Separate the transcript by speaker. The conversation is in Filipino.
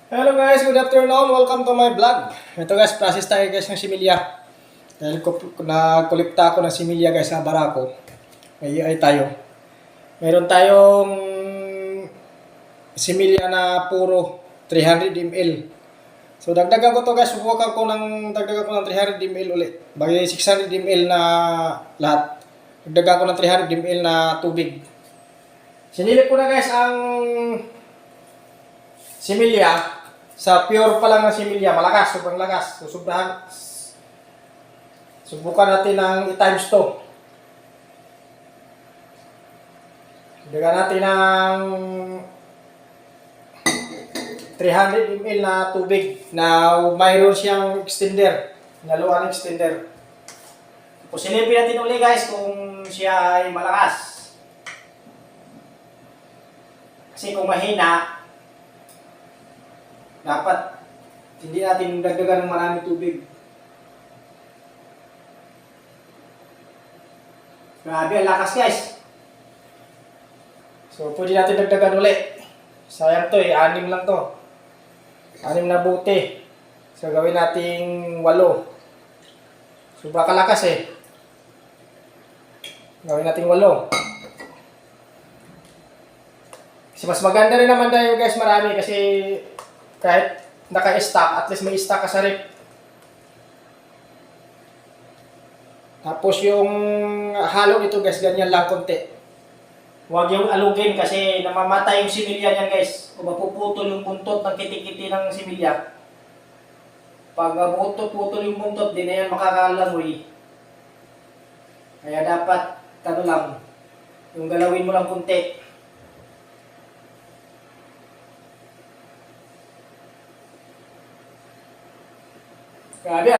Speaker 1: Hello guys, good afternoon. Welcome to my vlog. Ito guys, process tayo guys ng similya. Dahil nagkolekta ako ng similya guys sa barako. Ay tayo. Meron tayong similya na puro 300 ml. So dagdagan ko to guys, subukan ko ng 300 ml ulit. Bagi 600 ml na lahat. Dagdagan ko ng 300 ml na tubig. Sinilip ko na guys ang similya. Sa pure pa lang na similya, malakas, sobrang lakas. So, subukan natin ng i-times to. Dagdagan natin ng 300 ml na tubig na mayroon siyang extender, naluan extender. Tapos silipin natin ulit guys kung siya ay malakas. Kasi kung mahina, dapat hindi natin dagdagan ng maraming tubig. Grabe, ang lakas guys. So, pwede natin dagdagan ulit. Sayang to 6 lang to. 6 na buti. So, gawin nating 8. Sobra kalakas eh. Gawin nating 8. Kasi mas maganda rin naman tayo guys marami kasi kahit naka-stock, at least may stock ka sa rep. Tapos yung halo nito guys, ganyan lang konti. Huwag yung alugin kasi namamatay yung similya niyan guys. O mapuputol yung buntot ng kitikiti ng similya. Pag mapuputol yung buntot, di na yan makakalamoy. Kaya dapat, lang, yung galawin mo lang konti. Grabe.